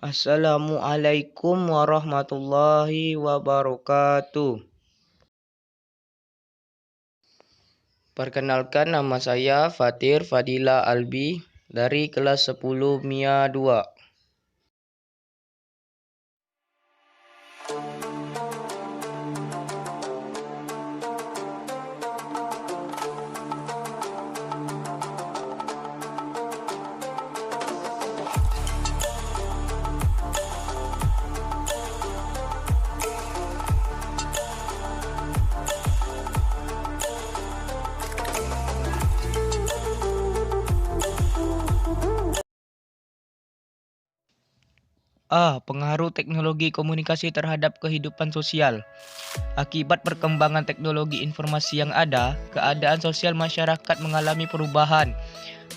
Assalamualaikum warahmatullahi wabarakatuh. Perkenalkan, nama saya Fatir Fadila Albi dari kelas 10 MIA 2. Pengaruh teknologi komunikasi terhadap kehidupan sosial. Akibat perkembangan teknologi informasi yang ada, keadaan sosial masyarakat mengalami perubahan.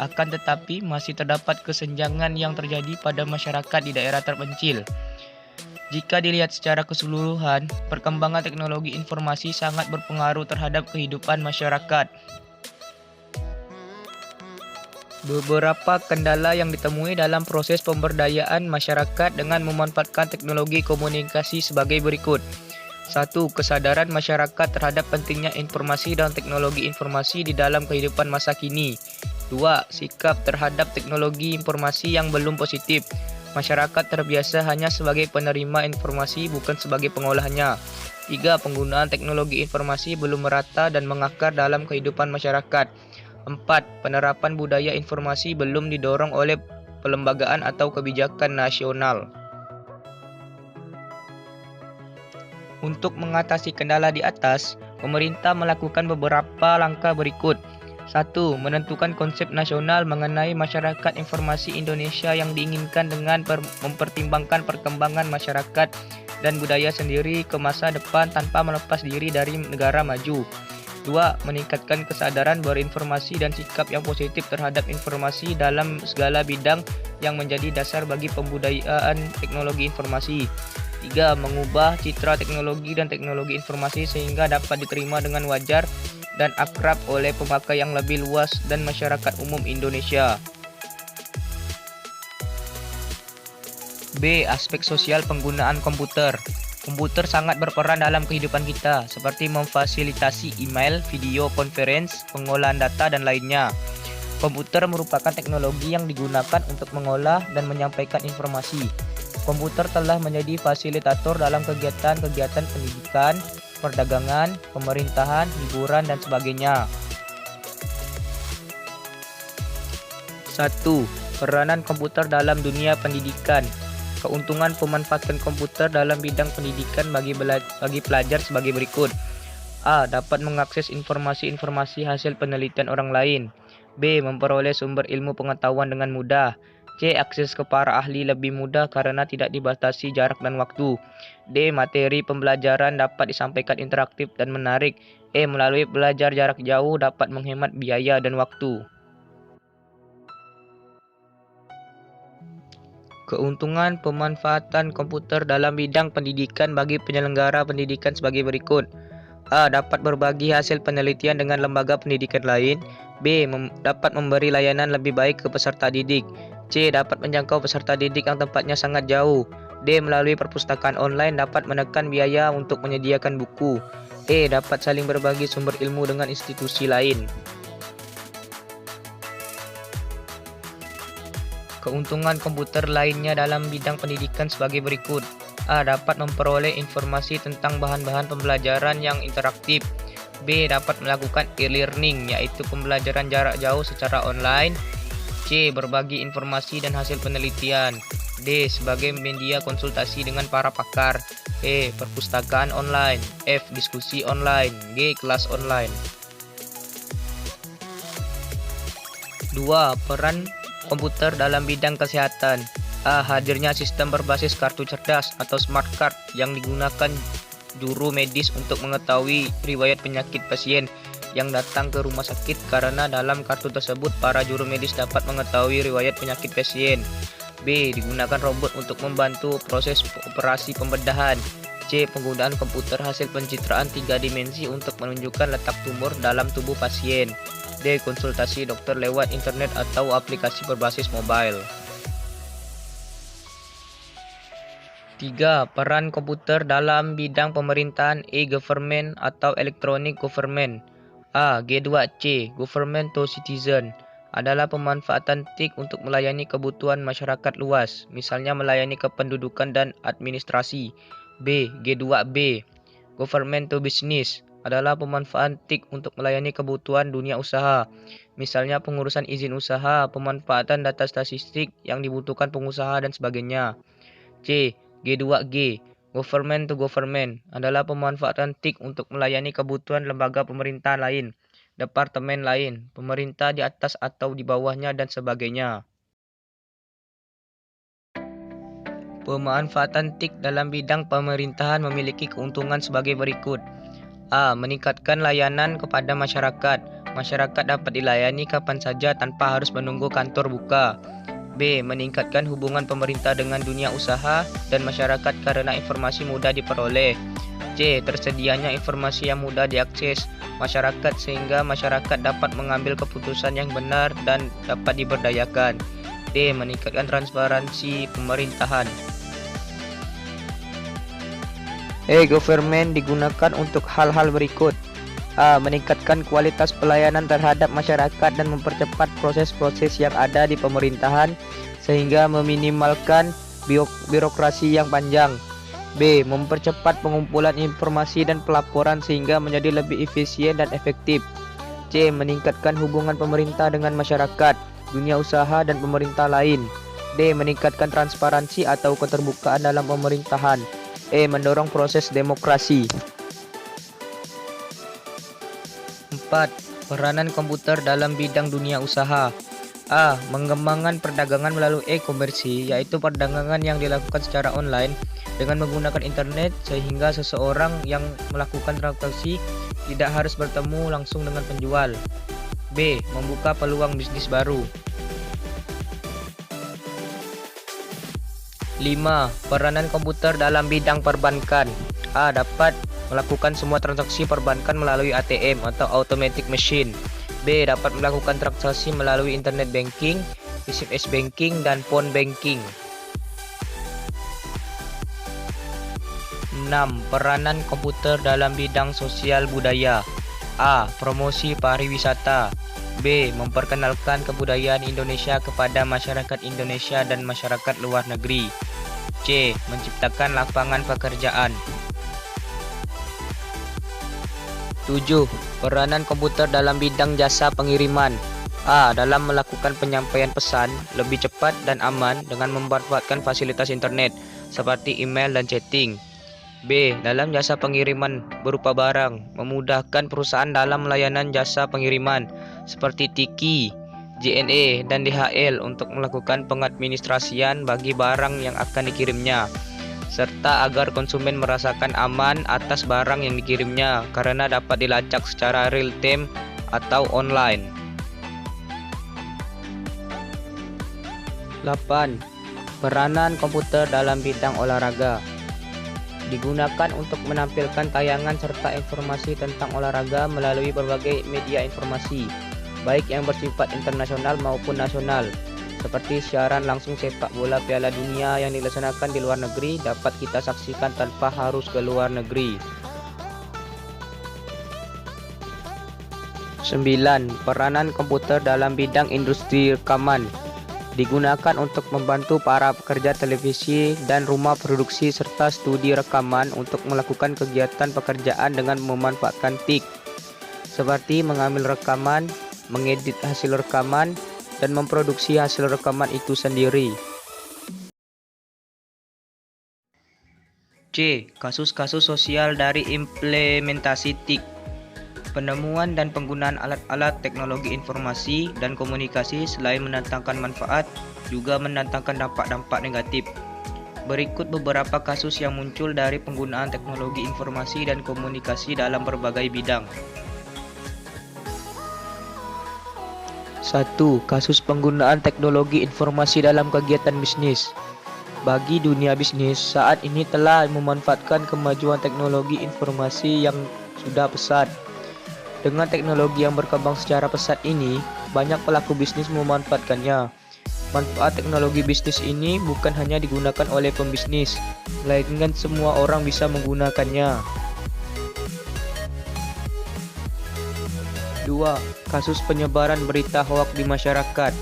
Akan tetapi, masih terdapat kesenjangan yang terjadi pada masyarakat di daerah terpencil. Jika dilihat secara keseluruhan, perkembangan teknologi informasi sangat berpengaruh terhadap kehidupan masyarakat. Beberapa kendala yang ditemui dalam proses pemberdayaan masyarakat dengan memanfaatkan teknologi komunikasi sebagai berikut. 1. Kesadaran masyarakat terhadap pentingnya informasi dan teknologi informasi di dalam kehidupan masa kini. 2. Sikap terhadap teknologi informasi yang belum positif. Masyarakat terbiasa hanya sebagai penerima informasi, bukan sebagai pengolahnya. 3. Penggunaan teknologi informasi belum merata dan mengakar dalam kehidupan masyarakat. 4. Penerapan budaya informasi belum didorong oleh pelembagaan atau kebijakan nasional. Untuk mengatasi kendala di atas, pemerintah melakukan beberapa langkah berikut. 1. Menentukan konsep nasional mengenai masyarakat informasi Indonesia yang diinginkan dengan mempertimbangkan perkembangan masyarakat dan budaya sendiri ke masa depan tanpa melepas diri dari negara maju. 2. Meningkatkan kesadaran berinformasi dan sikap yang positif terhadap informasi dalam segala bidang yang menjadi dasar bagi pembudayaan teknologi informasi. 3. Mengubah citra teknologi dan teknologi informasi sehingga dapat diterima dengan wajar dan akrab oleh pemakai yang lebih luas dan masyarakat umum Indonesia. B. Aspek sosial penggunaan komputer. Komputer sangat berperan dalam kehidupan kita, seperti memfasilitasi email, video conference, pengolahan data, dan lainnya. Komputer merupakan teknologi yang digunakan untuk mengolah dan menyampaikan informasi. Komputer telah menjadi fasilitator dalam kegiatan-kegiatan pendidikan, perdagangan, pemerintahan, hiburan, dan sebagainya. 1. Peranan komputer dalam dunia pendidikan. Keuntungan pemanfaatan komputer dalam bidang pendidikan bagi pelajar sebagai berikut. A. Dapat mengakses informasi-informasi hasil penelitian orang lain. B. Memperoleh sumber ilmu pengetahuan dengan mudah. C. Akses ke para ahli lebih mudah karena tidak dibatasi jarak dan waktu. D. Materi pembelajaran dapat disampaikan interaktif dan menarik. E. Melalui belajar jarak jauh dapat menghemat biaya dan waktu. Keuntungan pemanfaatan komputer dalam bidang pendidikan bagi penyelenggara pendidikan sebagai berikut. A. Dapat berbagi hasil penelitian dengan lembaga pendidikan lain. B. Dapat memberi layanan lebih baik ke peserta didik. C. Dapat menjangkau peserta didik yang tempatnya sangat jauh. D. Melalui perpustakaan online dapat menekan biaya untuk menyediakan buku. E. Dapat saling berbagi sumber ilmu dengan institusi lain. Keuntungan komputer lainnya dalam bidang pendidikan sebagai berikut. A. Dapat memperoleh informasi tentang bahan-bahan pembelajaran yang interaktif. B. Dapat melakukan e-learning, yaitu pembelajaran jarak jauh secara online. C. Berbagi informasi dan hasil penelitian. D. Sebagai media konsultasi dengan para pakar. E. Perpustakaan online. F. Diskusi online. G. Kelas online. 2. Peran komputer dalam bidang kesehatan. A. Hadirnya sistem berbasis kartu cerdas atau smart card yang digunakan juru medis untuk mengetahui riwayat penyakit pasien yang datang ke rumah sakit, karena dalam kartu tersebut para juru medis dapat mengetahui riwayat penyakit pasien. B. Digunakan robot untuk membantu proses operasi pembedahan. C. Penggunaan komputer hasil pencitraan 3 dimensi untuk menunjukkan letak tumor dalam tubuh pasien. D. Konsultasi dokter lewat internet atau aplikasi berbasis mobile. 3. Peran komputer dalam bidang pemerintahan e-government atau electronic government. A. G2C, Government to Citizen, adalah pemanfaatan TIK untuk melayani kebutuhan masyarakat luas, misalnya melayani kependudukan dan administrasi. B. G2B, Government to Business, adalah pemanfaatan TIK untuk melayani kebutuhan dunia usaha, misalnya pengurusan izin usaha, pemanfaatan data statistik yang dibutuhkan pengusaha dan sebagainya. C. G2G, Government to Government, adalah pemanfaatan TIK untuk melayani kebutuhan lembaga pemerintahan lain, departemen lain, pemerintah di atas atau di bawahnya dan sebagainya. Pemanfaatan TIK dalam bidang pemerintahan memiliki keuntungan sebagai berikut. A. Meningkatkan layanan kepada masyarakat. Masyarakat dapat dilayani kapan saja tanpa harus menunggu kantor buka. B. Meningkatkan hubungan pemerintah dengan dunia usaha dan masyarakat karena informasi mudah diperoleh. C. Tersedianya informasi yang mudah diakses masyarakat sehingga masyarakat dapat mengambil keputusan yang benar dan dapat diberdayakan. D. Meningkatkan transparansi pemerintahan. E-government digunakan untuk hal-hal berikut. A. Meningkatkan kualitas pelayanan terhadap masyarakat dan mempercepat proses-proses yang ada di pemerintahan sehingga meminimalkan birokrasi yang panjang. B. Mempercepat pengumpulan informasi dan pelaporan sehingga menjadi lebih efisien dan efektif. C. Meningkatkan hubungan pemerintah dengan masyarakat, dunia usaha dan pemerintah lain. D. Meningkatkan transparansi atau keterbukaan dalam pemerintahan. E. Mendorong proses demokrasi. 4. Peranan komputer dalam bidang dunia usaha. A. Mengembangkan perdagangan melalui e-komersi, yaitu perdagangan yang dilakukan secara online dengan menggunakan internet sehingga seseorang yang melakukan transaksi tidak harus bertemu langsung dengan penjual. B. Membuka peluang bisnis baru. 5. Peranan komputer dalam bidang perbankan. A. Dapat melakukan semua transaksi perbankan melalui ATM atau automatic machine. B. Dapat melakukan transaksi melalui internet banking, SMS banking, dan phone banking. 6. Peranan komputer dalam bidang sosial budaya. A. Promosi pariwisata. B. Memperkenalkan kebudayaan Indonesia kepada masyarakat Indonesia dan masyarakat luar negeri. C. Menciptakan lapangan pekerjaan. 7. Peranan komputer dalam bidang jasa pengiriman. A. Dalam melakukan penyampaian pesan lebih cepat dan aman dengan memanfaatkan fasilitas internet seperti email dan chatting. B. Dalam jasa pengiriman berupa barang, memudahkan perusahaan dalam layanan jasa pengiriman seperti Tiki, JNE, dan DHL untuk melakukan pengadministrasian bagi barang yang akan dikirimnya, serta agar konsumen merasakan aman atas barang yang dikirimnya karena dapat dilacak secara real time atau online. 8. Peranan komputer dalam bidang olahraga. Digunakan untuk menampilkan tayangan serta informasi tentang olahraga melalui berbagai media informasi, baik yang bersifat internasional maupun nasional, seperti siaran langsung sepak bola Piala Dunia yang dilaksanakan di luar negeri dapat kita saksikan tanpa harus ke luar negeri. 9. Peranan komputer dalam bidang industri rekaman. Digunakan untuk membantu para pekerja televisi dan rumah produksi serta studi rekaman untuk melakukan kegiatan pekerjaan dengan memanfaatkan TIK, seperti mengambil rekaman, mengedit hasil rekaman, dan memproduksi hasil rekaman itu sendiri. C. Kasus-kasus sosial dari implementasi TIK. Penemuan dan penggunaan alat-alat teknologi informasi dan komunikasi selain mendatangkan manfaat, juga mendatangkan dampak-dampak negatif. Berikut beberapa kasus yang muncul dari penggunaan teknologi informasi dan komunikasi dalam berbagai bidang. 1. Kasus penggunaan teknologi informasi dalam kegiatan bisnis. Bagi dunia bisnis, saat ini telah memanfaatkan kemajuan teknologi informasi yang sudah pesat. Dengan teknologi yang berkembang secara pesat ini, banyak pelaku bisnis memanfaatkannya. Manfaat teknologi bisnis ini bukan hanya digunakan oleh pembisnis, melainkan semua orang bisa menggunakannya. 2. Kasus penyebaran berita hoaks di masyarakat.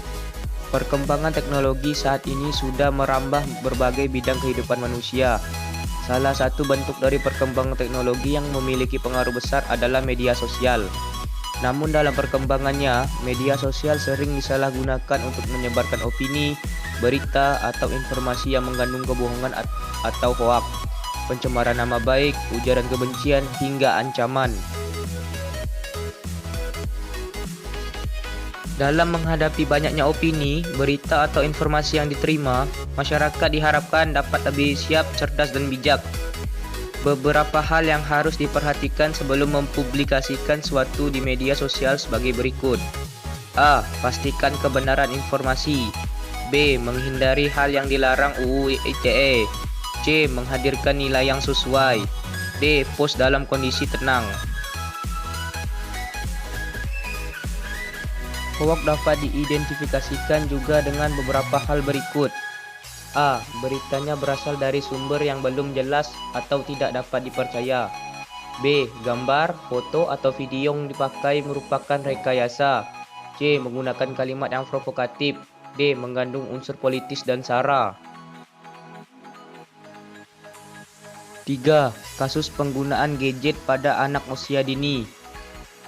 Perkembangan teknologi saat ini sudah merambah berbagai bidang kehidupan manusia. Salah satu bentuk dari perkembangan teknologi yang memiliki pengaruh besar adalah media sosial. Namun dalam perkembangannya, media sosial sering disalahgunakan untuk menyebarkan opini, berita, atau informasi yang mengandung kebohongan atau hoaks, pencemaran nama baik, ujaran kebencian, hingga ancaman. Dalam menghadapi banyaknya opini, berita, atau informasi yang diterima, masyarakat diharapkan dapat lebih siap, cerdas, dan bijak. Beberapa hal yang harus diperhatikan sebelum mempublikasikan sesuatu di media sosial sebagai berikut. A. Pastikan kebenaran informasi. B. Menghindari hal yang dilarang UU ITE. C. Menghadirkan nilai yang sesuai. D. Post dalam kondisi tenang. Hoaks dapat diidentifikasikan juga dengan beberapa hal berikut. A. Beritanya berasal dari sumber yang belum jelas atau tidak dapat dipercaya. B. Gambar, foto, atau video yang dipakai merupakan rekayasa. C. Menggunakan kalimat yang provokatif. D. Mengandung unsur politis dan sara. 3. Kasus penggunaan gadget pada anak usia dini.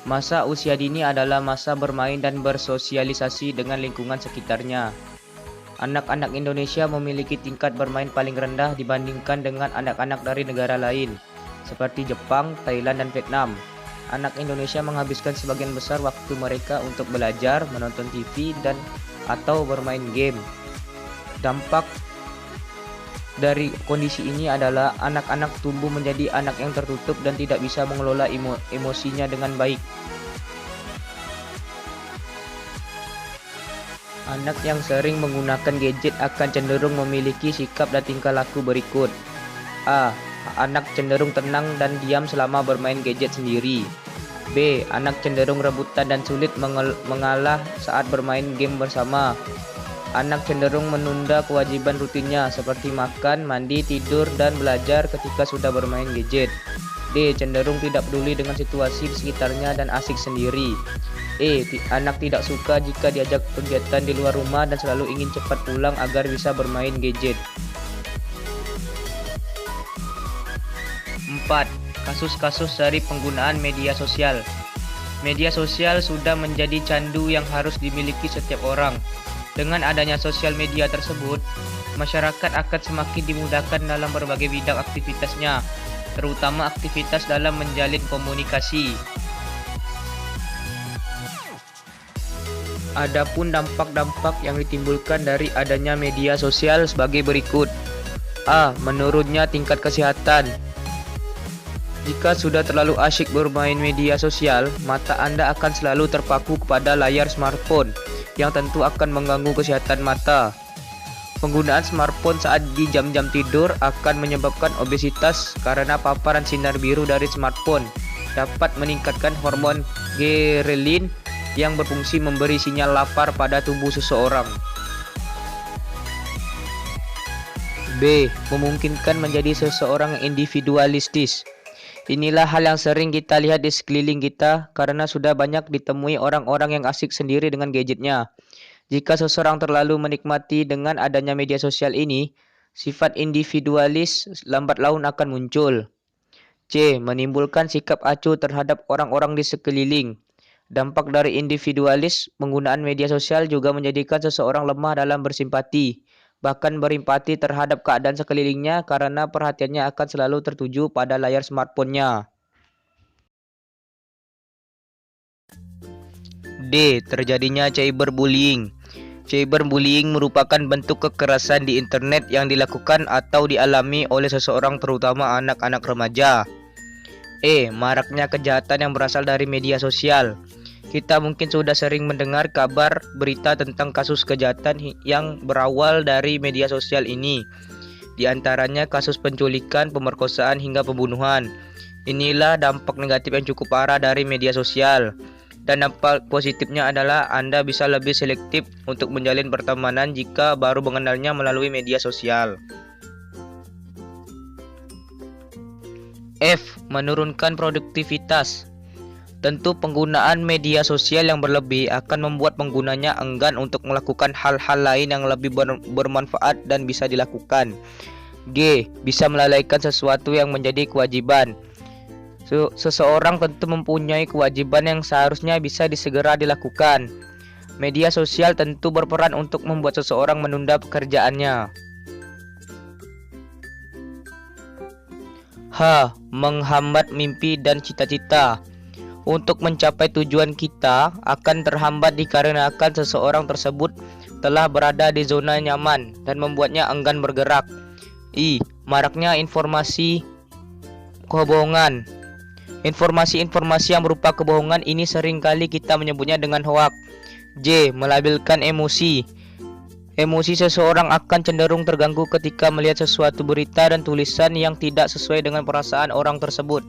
Masa usia dini adalah masa bermain dan bersosialisasi dengan lingkungan sekitarnya. Anak-anak Indonesia memiliki tingkat bermain paling rendah dibandingkan dengan anak-anak dari negara lain, seperti Jepang, Thailand, dan Vietnam. Anak Indonesia menghabiskan sebagian besar waktu mereka untuk belajar, menonton TV, atau bermain game. Dampak dari kondisi ini adalah anak-anak tumbuh menjadi anak yang tertutup dan tidak bisa mengelola emosinya dengan baik. Anak yang sering menggunakan gadget akan cenderung memiliki sikap dan tingkah laku berikut. A. Anak cenderung tenang dan diam selama bermain gadget sendiri. B. Anak cenderung rebutan dan sulit mengalah saat bermain game bersama. Anak cenderung menunda kewajiban rutinnya seperti makan, mandi, tidur, dan belajar ketika sudah bermain gadget. D. Cenderung tidak peduli dengan situasi di sekitarnya dan asik sendiri. E. Anak tidak suka jika diajak kegiatan di luar rumah dan selalu ingin cepat pulang agar bisa bermain gadget. 4. Kasus-kasus dari penggunaan media sosial. Media sosial sudah menjadi candu yang harus dimiliki setiap orang. Dengan adanya sosial media tersebut, masyarakat akan semakin dimudahkan dalam berbagai bidang aktivitasnya, terutama aktivitas dalam menjalin komunikasi. Adapun dampak-dampak yang ditimbulkan dari adanya media sosial sebagai berikut. A. Menurunnya tingkat kesehatan. Jika sudah terlalu asyik bermain media sosial, mata Anda akan selalu terpaku kepada layar smartphone, yang tentu akan mengganggu kesehatan mata. Penggunaan smartphone saat di jam-jam tidur akan menyebabkan obesitas karena paparan sinar biru dari smartphone dapat meningkatkan hormon ghrelin yang berfungsi memberi sinyal lapar pada tubuh seseorang. B. Memungkinkan menjadi seseorang yang individualistis. Inilah hal yang sering kita lihat di sekeliling kita karena sudah banyak ditemui orang-orang yang asik sendiri dengan gadgetnya. Jika seseorang terlalu menikmati dengan adanya media sosial ini, sifat individualis lambat laun akan muncul. C. Menimbulkan sikap acuh terhadap orang-orang di sekeliling. Dampak dari individualis penggunaan media sosial juga menjadikan seseorang lemah dalam bersimpati, bahkan berempati terhadap keadaan sekelilingnya karena perhatiannya akan selalu tertuju pada layar smartphone-nya. D. Terjadinya cyberbullying. Cyberbullying merupakan bentuk kekerasan di internet yang dilakukan atau dialami oleh seseorang, terutama anak-anak remaja. E. Maraknya kejahatan yang berasal dari media sosial. Kita mungkin sudah sering mendengar kabar berita tentang kasus kejahatan yang berawal dari media sosial ini. Di antaranya kasus penculikan, pemerkosaan, hingga pembunuhan. Inilah dampak negatif yang cukup parah dari media sosial. Dan dampak positifnya adalah Anda bisa lebih selektif untuk menjalin pertemanan jika baru mengenalnya melalui media sosial. F. Menurunkan produktivitas. Tentu penggunaan media sosial yang berlebih akan membuat penggunanya enggan untuk melakukan hal-hal lain yang lebih bermanfaat dan bisa dilakukan. G. Bisa melalaikan sesuatu yang menjadi kewajiban. Seseorang tentu mempunyai kewajiban yang seharusnya bisa disegera dilakukan. Media sosial tentu berperan untuk membuat seseorang menunda pekerjaannya. H. Menghambat mimpi dan cita-cita. Untuk mencapai tujuan kita akan terhambat dikarenakan seseorang tersebut telah berada di zona nyaman dan membuatnya enggan bergerak. I. Maraknya informasi kebohongan. Informasi-informasi yang berupa kebohongan ini seringkali kita menyebutnya dengan hoak. J. Melabilkan emosi. Emosi seseorang akan cenderung terganggu ketika melihat sesuatu berita dan tulisan yang tidak sesuai dengan perasaan orang tersebut.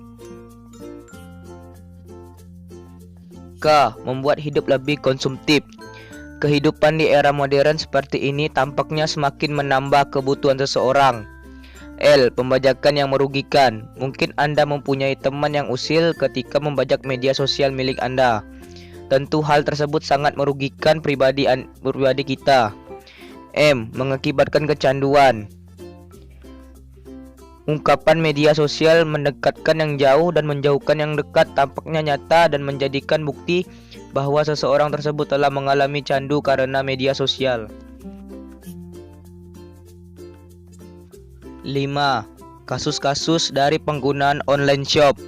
K. Membuat hidup lebih konsumtif. Kehidupan di era modern seperti ini tampaknya semakin menambah kebutuhan seseorang. L. Pembajakan yang merugikan. Mungkin Anda mempunyai teman yang usil ketika membajak media sosial milik Anda. Tentu hal tersebut sangat merugikan pribadi kita. M. Mengakibatkan kecanduan. Ungkapan media sosial mendekatkan yang jauh dan menjauhkan yang dekat tampaknya nyata dan menjadikan bukti bahwa seseorang tersebut telah mengalami candu karena media sosial. 5. Kasus-kasus dari penggunaan online shop.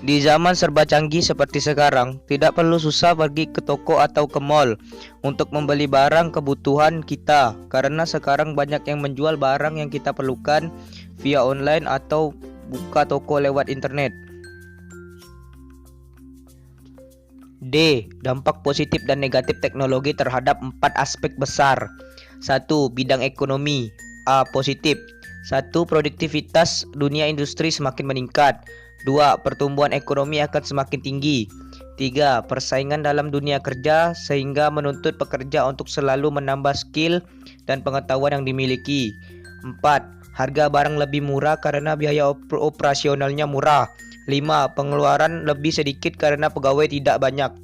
Di zaman serba canggih seperti sekarang, tidak perlu susah pergi ke toko atau ke mall untuk membeli barang kebutuhan kita, karena sekarang banyak yang menjual barang yang kita perlukan via online atau buka toko lewat internet. D. Dampak positif dan negatif teknologi terhadap 4 aspek besar. 1. Bidang ekonomi. A. Positif. 1. Produktivitas dunia industri semakin meningkat. 2. Pertumbuhan ekonomi akan semakin tinggi. 3. Persaingan dalam dunia kerja sehingga menuntut pekerja untuk selalu menambah skill dan pengetahuan yang dimiliki. 4. Harga barang lebih murah karena biaya operasionalnya murah. 5. Pengeluaran lebih sedikit karena pegawai tidak banyak.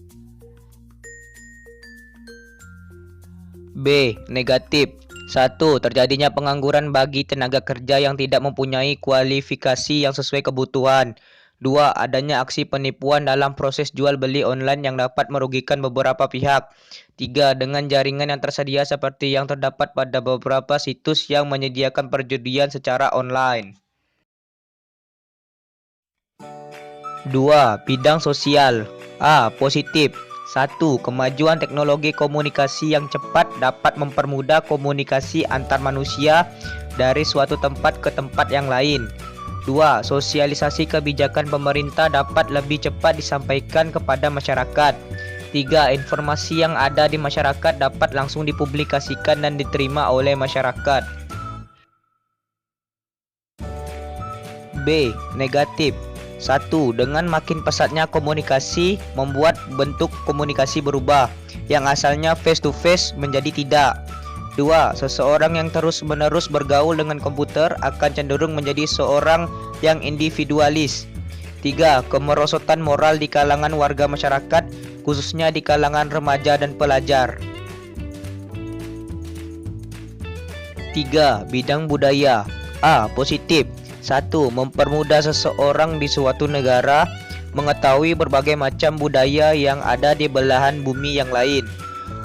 B. Negatif. 1. Terjadinya pengangguran bagi tenaga kerja yang tidak mempunyai kualifikasi yang sesuai kebutuhan. 2. Adanya aksi penipuan dalam proses jual beli online yang dapat merugikan beberapa pihak. 3. Dengan jaringan yang tersedia seperti yang terdapat pada beberapa situs yang menyediakan perjudian secara online. 2. Bidang sosial. A. Positif. 1. Kemajuan teknologi komunikasi yang cepat dapat mempermudah komunikasi antar manusia dari suatu tempat ke tempat yang lain. 2. Sosialisasi kebijakan pemerintah dapat lebih cepat disampaikan kepada masyarakat. 3. Informasi yang ada di masyarakat dapat langsung dipublikasikan dan diterima oleh masyarakat. B. Negatif. 1. Dengan makin pesatnya komunikasi membuat bentuk komunikasi berubah, yang asalnya face to face menjadi tidak. 2. Seseorang yang terus-menerus bergaul dengan komputer akan cenderung menjadi seorang yang individualis. 3. Kemerosotan moral di kalangan warga masyarakat, khususnya di kalangan remaja dan pelajar. 3. Bidang budaya. A. Positif. 1. Mempermudah seseorang di suatu negara mengetahui berbagai macam budaya yang ada di belahan bumi yang lain.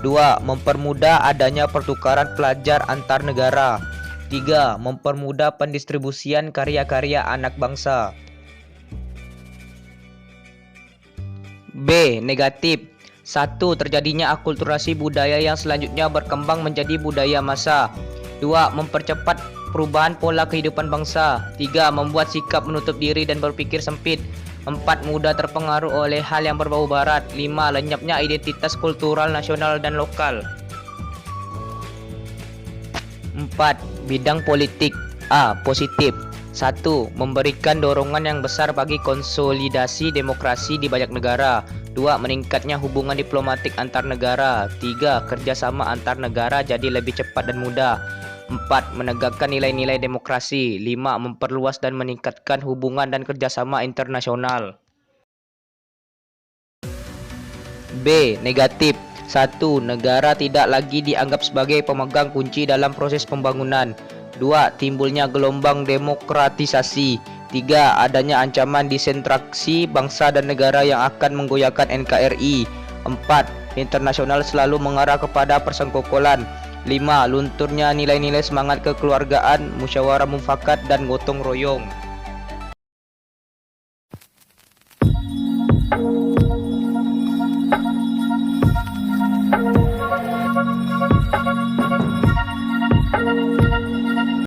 2. Mempermudah adanya pertukaran pelajar antar negara. 3. Mempermudah pendistribusian karya-karya anak bangsa. B. Negatif. 1. Terjadinya akulturasi budaya yang selanjutnya berkembang menjadi budaya massa. 2. Mempercepat perubahan pola kehidupan bangsa. 3. Membuat sikap menutup diri dan berpikir sempit. 4. Mudah terpengaruh oleh hal yang berbau barat. 5. Lenyapnya identitas kultural nasional dan lokal. 4. Bidang politik. A. Positif. 1. Memberikan dorongan yang besar bagi konsolidasi demokrasi di banyak negara. 2. Meningkatnya hubungan diplomatik antar negara. 3. Kerjasama antar negara jadi lebih cepat dan mudah. 4. Menegakkan nilai-nilai demokrasi. 5. Memperluas dan meningkatkan hubungan dan kerjasama internasional. B. Negatif. 1. Negara tidak lagi dianggap sebagai pemegang kunci dalam proses pembangunan. 2. Timbulnya gelombang demokratisasi. 3. Adanya ancaman disentralisasi bangsa dan negara yang akan menggoyahkan NKRI. 4. Internasional selalu mengarah kepada persengkokolan. 5. Lunturnya nilai-nilai semangat kekeluargaan, musyawarah mufakat dan gotong royong.